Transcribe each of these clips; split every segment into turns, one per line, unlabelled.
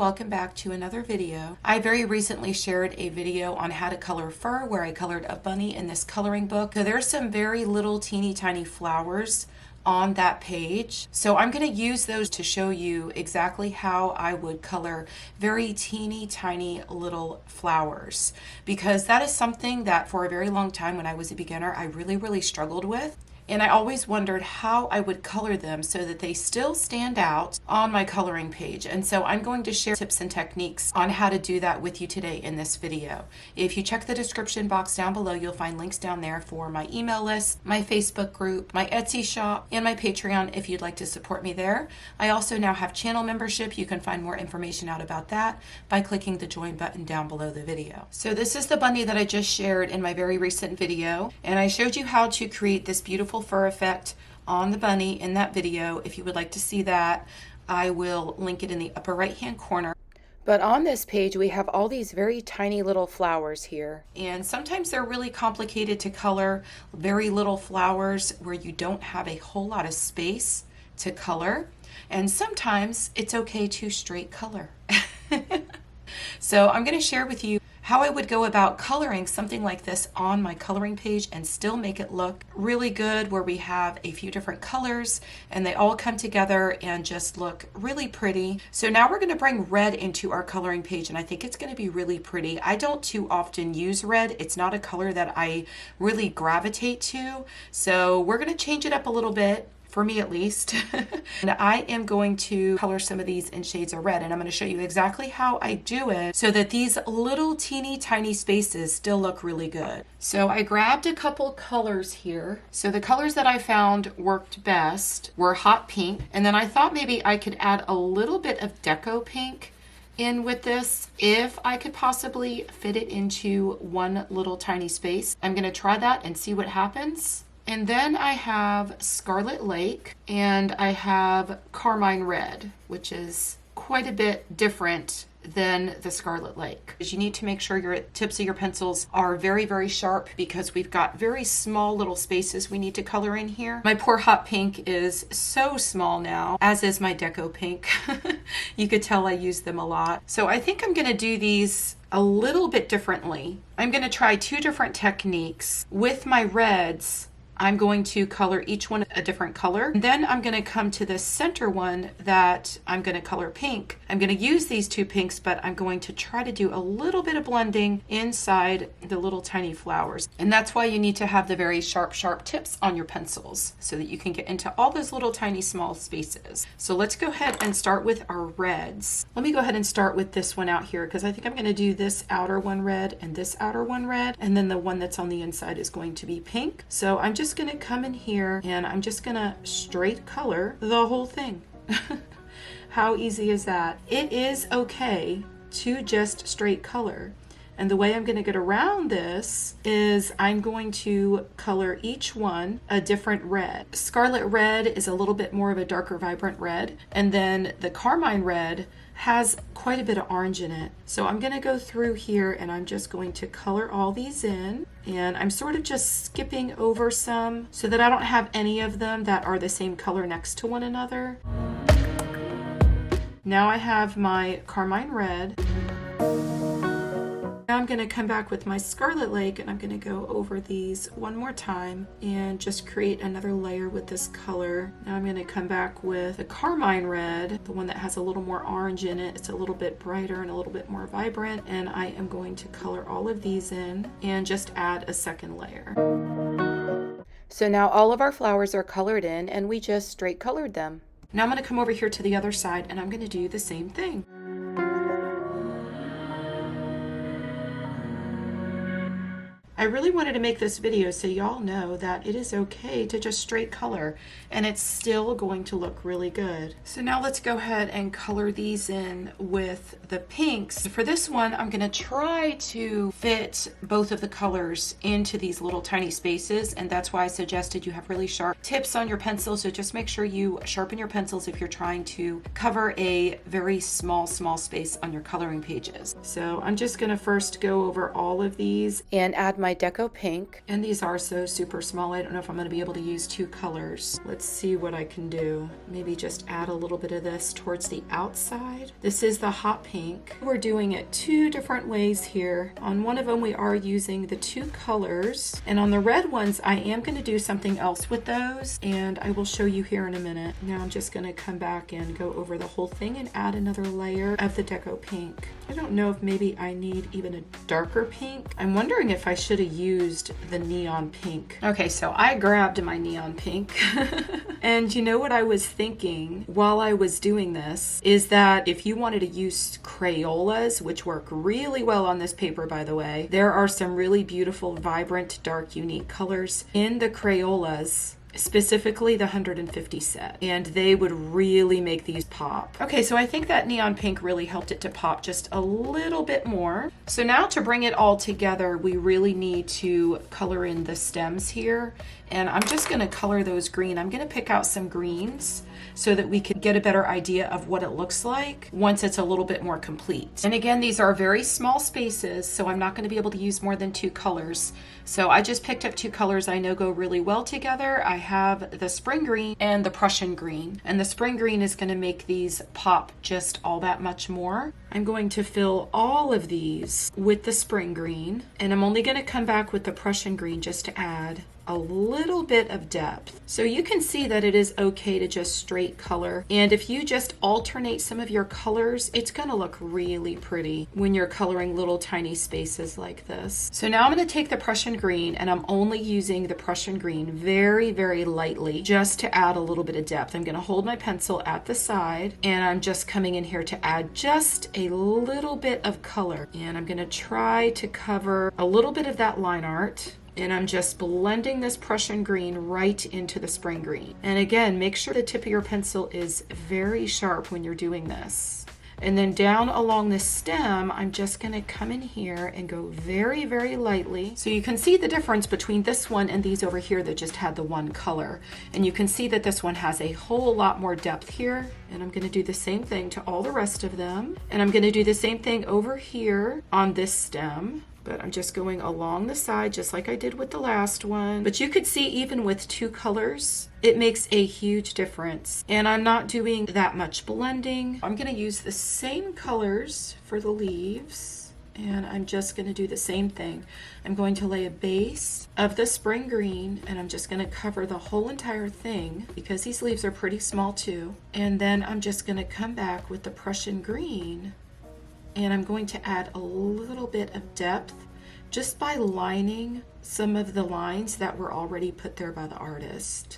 welcome back to another video. I very recently shared a video on how to color fur where I colored a bunny in this coloring book. So there's some very little teeny tiny flowers on that page. So I'm going to use those to show you exactly how I would color very teeny tiny little flowers, because that is something that for a very long time when I was a beginner I really struggled with. And I always wondered how I would color them so that they still stand out on my coloring page. And so I'm going to share tips and techniques on how to do that with you today in this video. If you check the description box down below, you'll find links down there for my email list, my Facebook group, my Etsy shop, and my Patreon if you'd like to support me there. I also now have channel membership. You can find more information out about that by clicking the join button down below the video. So this is the bunny that I just shared in my very recent video, and I showed you how to create this beautiful fur effect on the bunny in that video. If you would like to see that, I will link it in the upper right hand corner. But on this page we have all these very tiny little flowers here, and sometimes they're really complicated to color, very little flowers where you don't have a whole lot of space to color, and sometimes it's okay to straight color. So I'm going to share with you how I would go about coloring something like this on my coloring page and still make it look really good, where we have a few different colors and they all come together and just look really pretty. So now we're going to bring red into our coloring page, and I think it's going to be really pretty. I don't too often use red. It's not a color that I really gravitate to. So we're going to change it up a little bit, for me at least. And I am going to color some of these in shades of red, and I'm going to show you exactly how I do it so that these little teeny tiny spaces still look really good. So I grabbed a couple colors here. So the colors that I found worked best were hot pink, and then I thought maybe I could add a little bit of deco pink in with this if I could possibly fit it into one little tiny space. I'm going to try that and see what happens. And then I have Scarlet Lake, and I have Carmine Red, which is quite a bit different than the Scarlet Lake. You need to make sure your tips of your pencils are very sharp, because we've got very small little spaces we need to color in here. My poor hot pink is so small now, as is my deco pink. You could tell I use them a lot. So I think I'm going to do these a little bit differently. I'm going to try two different techniques. With my reds, I'm going to color each one a different color. And then I'm going to come to the center one that I'm going to color pink. I'm going to use these two pinks, but I'm going to try to do a little bit of blending inside the little tiny flowers. And that's why you need to have the very sharp tips on your pencils so that you can get into all those little tiny small spaces. So let's go ahead and start with our reds. Let me go ahead and start with this one out here, because I think I'm going to do this outer one red and this outer one red, and then the one that's on the inside is going to be pink. So I'm just going to come in here and I'm just going to straight color the whole thing. How easy is that? It is okay to just straight color. And the way I'm going to get around this is I'm going to color each one a different red. Scarlet Red is a little bit more of a darker, vibrant red. And then the Carmine Red has quite a bit of orange in it. So I'm going to go through here and I'm just going to color all these in. And I'm sort of just skipping over some so that I don't have any of them that are the same color next to one another. Now I have my Carmine Red. Now I'm going to come back with my Scarlet Lake, and I'm going to go over these one more time and just create another layer with this color. Now I'm going to come back with the Carmine Red, the one that has a little more orange in it. It's a little bit brighter and a little bit more vibrant, and I am going to color all of these in and just add a second layer. So now all of our flowers are colored in, and we just straight colored them. Now I'm going to come over here to the other side and I'm going to do the same thing. I really wanted to make this video so y'all know that it is okay to just straight color and it's still going to look really good. So now let's go ahead and color these in with the pinks. For this one, I'm going to try to fit both of the colors into these little tiny spaces, and that's why I suggested you have really sharp tips on your pencil. So just make sure you sharpen your pencils if you're trying to cover a very small space on your coloring pages. So I'm just going to first go over all of these and add my my Deco Pink, and these are so super small. I don't know if I'm going to be able to use two colors. Let's see what I can do. Maybe just add a little bit of this towards the outside. This is the hot pink. We're doing it two different ways here. On one of them we are using the two colors, and on the red ones I am going to do something else with those, and I will show you here in a minute. Now I'm just going to come back and go over the whole thing and add another layer of the Deco Pink. I don't know if maybe I need even a darker pink. I'm wondering if I should have used the neon pink. Okay, so I grabbed my neon pink and you know what I was thinking while I was doing this is that if you wanted to use Crayolas, which work really well on this paper by the way, there are some really beautiful, vibrant, dark, unique colors in the Crayolas, specifically the 150 set, and they would really make these pop. Okay, so I think that neon pink really helped it to pop just a little bit more. So now to bring it all together, we really need to color in the stems here, and I'm just going to color those green. I'm going to pick out some greens so that we could get a better idea of what it looks like once it's a little bit more complete. And again, these are very small spaces, so I'm not going to be able to use more than two colors. So I just picked up two colors I know go really well together. I have the spring green and the Prussian green, and the spring green is going to make these pop just all that much more. I'm going to fill all of these with the spring green, and I'm only going to come back with the Prussian green just to add a little bit of depth. So you can see that it is okay to just straight color, and if you just alternate some of your colors, it's gonna look really pretty when you're coloring little tiny spaces like this. So now I'm going to take the Prussian green, and I'm only using the Prussian green very, very lightly just to add a little bit of depth. I'm going to hold my pencil at the side, and I'm just coming in here to add just a little bit of color, and I'm going to try to cover a little bit of that line art. And I'm just blending this Prussian green right into the spring green. And again, make sure the tip of your pencil is very sharp when you're doing this. And then down along the stem, I'm just going to come in here and go very, very lightly. So you can see the difference between this one and these over here that just had the one color. And you can see that this one has a whole lot more depth here. And I'm going to do the same thing to all the rest of them. And I'm going to do the same thing over here on this stem. But I'm just going along the side just like I did with the last one. But you could see even with two colors, it makes a huge difference. And I'm not doing that much blending. I'm going to use the same colors for the leaves. And I'm just going to do the same thing. I'm going to lay a base of the spring green, and I'm just going to cover the whole entire thing because these leaves are pretty small too. And then I'm just going to come back with the Prussian green, and I'm going to add a little bit of depth just by lining some of the lines that were already put there by the artist.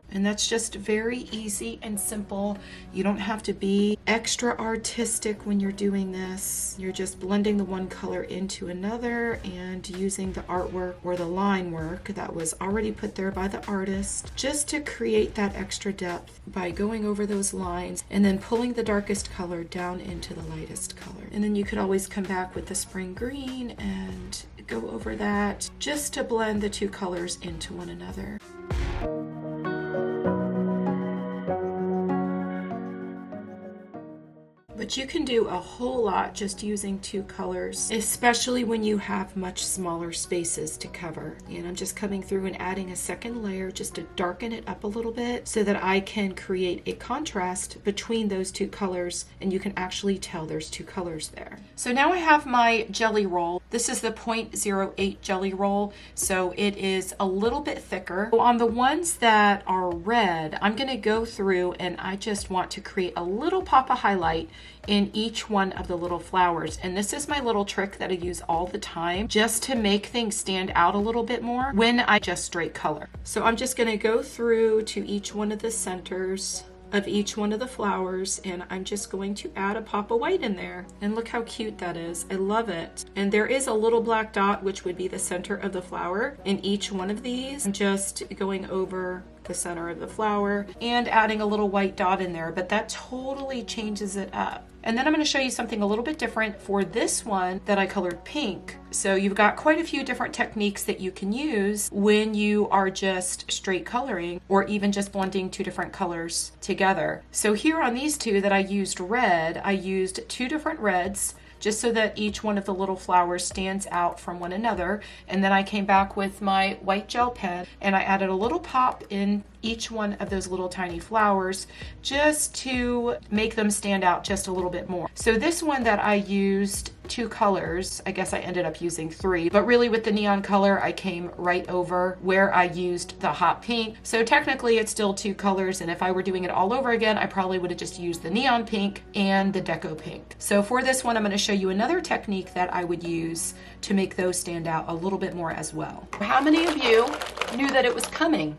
And that's just very easy and simple. You don't have to be extra artistic when you're doing this. You're just blending the one color into another and using the artwork or the line work that was already put there by the artist just to create that extra depth by going over those lines and then pulling the darkest color down into the lightest color. And then you could always come back with the spring green and go over that just to blend the two colors into one another. But you can do a whole lot just using two colors, especially when you have much smaller spaces to cover. And I'm just coming through and adding a second layer just to darken it up a little bit so that I can create a contrast between those two colors, and you can actually tell there's two colors there. So now I have my jelly roll. This is the 0.08 jelly roll, so it is a little bit thicker. So on the ones that are red, I'm going to go through and I just want to create a little pop of highlight in each one of the little flowers. And this is my little trick that I use all the time just to make things stand out a little bit more when I just straight color. So I'm just going to go through to each one of the centers of each one of the flowers, and I'm just going to add a pop of white in there. And look how cute that is. I love it. And there is a little black dot, which would be the center of the flower in each one of these. I'm just going over the center of the flower and adding a little white dot in there, but that totally changes it up. And then I'm going to show you something a little bit different for this one that I colored pink. So you've got quite a few different techniques that you can use when you are just straight coloring or even just blending two different colors together. So here on these two that I used red, I used two different reds just so that each one of the little flowers stands out from one another. And then I came back with my white gel pen and I added a little pop in each one of those little tiny flowers just to make them stand out just a little bit more. So this one that I used 2 colors, I guess I ended up using 3, but really with the neon color I came right over where I used the hot pink. So technically it's still 2 colors, and if I were doing it all over again I probably would have just used the neon pink and the deco pink. So for this one I'm going to show you another technique that I would use to make those stand out a little bit more as well. How many of you knew that it was coming?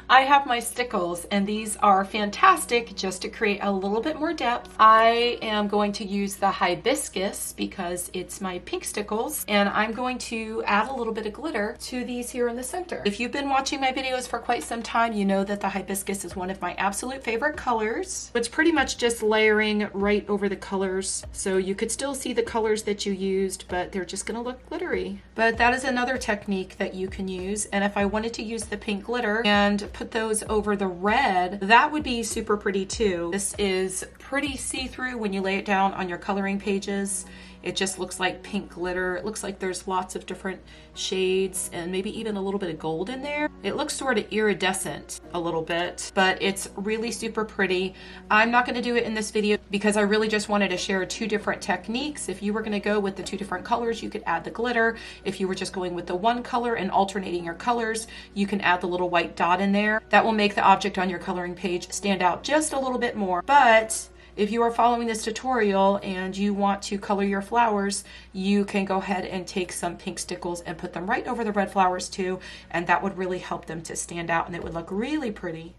I have my stickles, and these are fantastic just to create a little bit more depth. I am going to use the hibiscus because it's my pink stickles, and I'm going to add a little bit of glitter to these here in the center. If you've been watching my videos for quite some time, you know that the hibiscus is one of my absolute favorite colors. It's pretty much just layering right over the colors, so you could still see the colors that you used, but they're just gonna look glittery. But that is another technique that you can use, and if I wanted to use the pink glitter and put those over the red, that would be super pretty too. This is pretty see-through when you lay it down on your coloring pages. It just looks like pink glitter. It looks like there's lots of different shades and maybe even a little bit of gold in there. It looks sort of iridescent a little bit, but it's really super pretty. I'm not going to do it in this video because I really just wanted to share 2 different techniques. If you were going to go with the 2 different colors, you could add the glitter. If you were just going with the one color and alternating your colors, you can add the little white dot in there. That will make the object on your coloring page stand out just a little bit more. But if you are following this tutorial and you want to color your flowers, you can go ahead and take some pink stickles and put them right over the red flowers too, and that would really help them to stand out and it would look really pretty.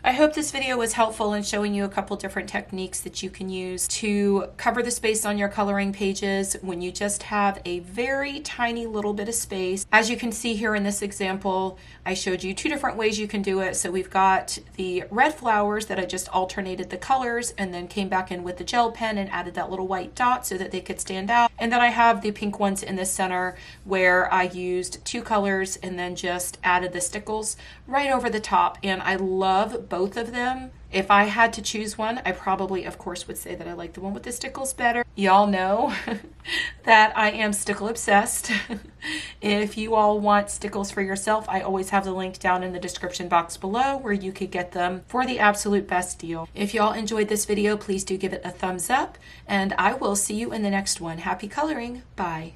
I hope this video was helpful in showing you a couple different techniques that you can use to cover the space on your coloring pages when you just have a very tiny little bit of space. As you can see here in this example, I showed you 2 different ways you can do it. So we've got the red flowers that I just alternated the colors and then came back in with the gel pen and added that little white dot so that they could stand out. And then I have the pink ones in the center where I used 2 colors and then just added the stickles right over the top. And I love both of them. If I had to choose one, I probably, of course, would say that I like the one with the stickles better. Y'all know that I am stickle obsessed. If you all want stickles for yourself, I always have the link down in the description box below where you could get them for the absolute best deal. If y'all enjoyed this video, please do give it a thumbs up, and I will see you in the next one. Happy coloring. Bye.